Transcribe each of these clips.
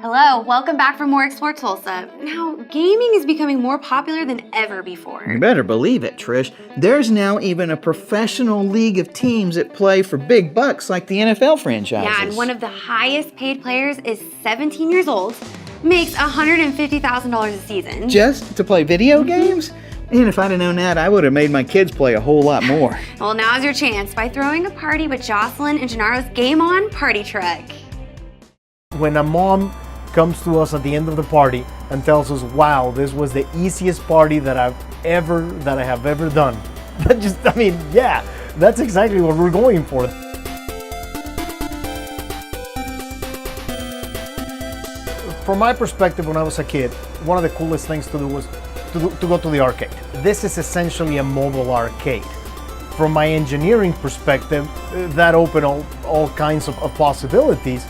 Hello, welcome back for more Explore Tulsa. Now, gaming is becoming more popular than ever before. You better believe it, Trish. There's now even a professional league of teams that play for big bucks like the NFL franchises. Yeah, and one of the highest paid players is 17 years old, makes $150,000 a season. Just to play video games? And if I'd have known that, I would have made my kids play a whole lot more. Well, now's your chance by throwing a party with Jocelyn and Gennaro's Game On Party Truck. When a mom comes to us at the end of the party and tells us, wow, this was the easiest party that I have ever done. Yeah, that's exactly what we're going for. From my perspective, when I was a kid, one of the coolest things to do was to go to the arcade. This is essentially a mobile arcade. From my engineering perspective, that opened all kinds of possibilities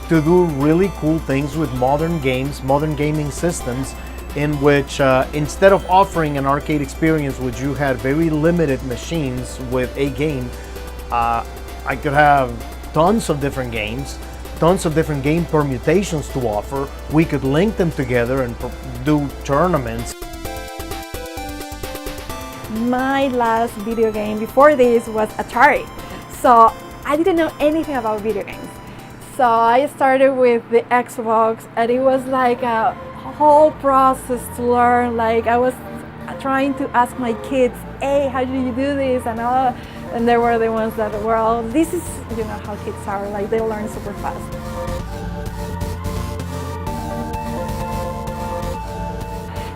to do really cool things with modern games, modern gaming systems, in which instead of offering an arcade experience which you had very limited machines with a game, I could have tons of different games, tons of different game permutations to offer. We could link them together and do tournaments. My last video game before this was Atari, so I didn't know anything about video games. So I started with the Xbox, and it was like a whole process to learn. Like, I was trying to ask my kids, hey, how do you do this? And they were the ones that were all, this is, you know how kids are, like they learn super fast.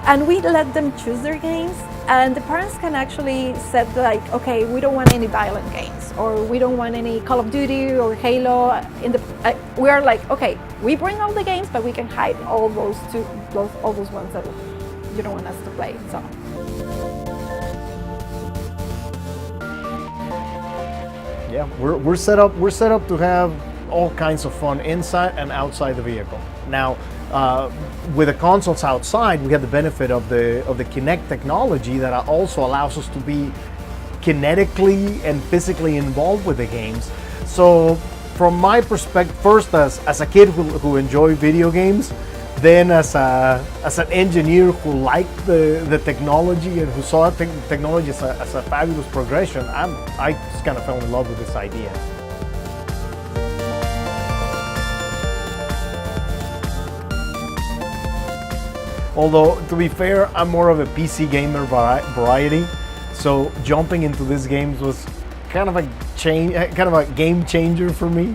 And we let them choose their games, and the parents can actually set like, okay, we don't want any violent games, or we don't want any Call of Duty or Halo. We are like, okay, we bring all the games, but we can hide all those ones that you don't want us to play. So. Yeah, we're set up to have all kinds of fun inside and outside the vehicle. Now, with the consoles outside, we have the benefit of the Kinect technology that also allows us to be kinetically and physically involved with the games. So, from my perspective, first as a kid who enjoyed video games, then as an engineer who liked the technology and who saw technology as a fabulous progression, I just kind of fell in love with this idea. Although, to be fair, I'm more of a PC gamer variety, so jumping into these games was kind of a game changer for me.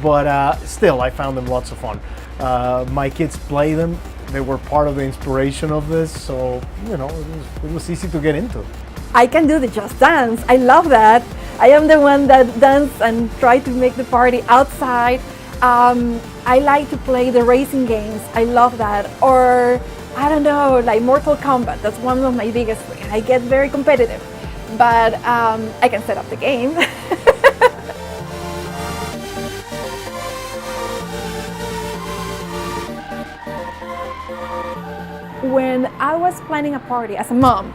But still, I found them lots of fun. My kids play them; they were part of the inspiration of this, so you know it was easy to get into. I can do the Just Dance. I love that. I am the one that dance and try to make the party outside. I like to play the racing games. I love that. Or, I don't know, like Mortal Kombat. That's one of my biggest things. I get very competitive, but I can set up the game. When I was planning a party as a mom,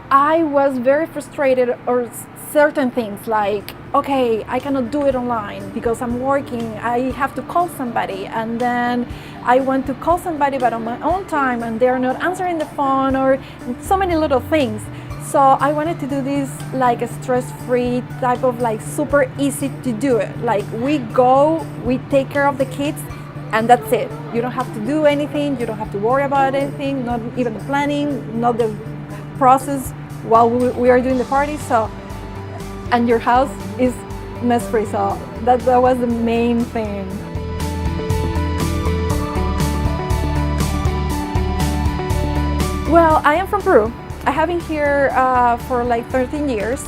I was very frustrated or certain things like, okay, I cannot do it online because I'm working, I have to call somebody, and then I want to call somebody but on my own time and they're not answering the phone, or so many little things. So I wanted to do this like a stress-free type of like super easy to do it. Like we go, we take care of the kids, and that's it. You don't have to do anything, you don't have to worry about anything, not even the planning, not the process while we are doing the party. So, and your house is mess-free, so that was the main thing. Well, I am from Peru. I have been here for like 13 years.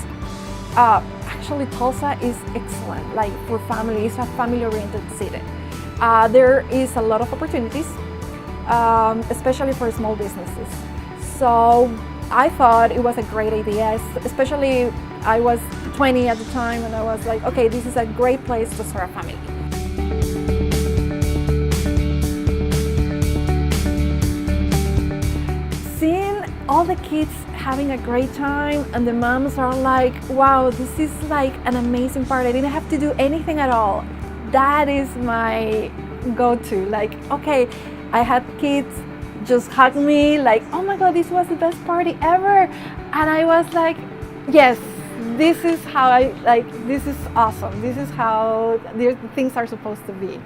Actually, Tulsa is excellent, like for family. It's a family-oriented city. There is a lot of opportunities, especially for small businesses. So I thought it was a great idea, especially I was 20 at the time, and I was like, okay, this is a great place to start a family. Seeing all the kids having a great time, and the moms are like, wow, this is like an amazing party. I didn't have to do anything at all. That is my go to. Like, okay, I had kids just hug me, like, oh my God, this was the best party ever. And I was like, yes, this is how this is awesome. This is how things are supposed to be.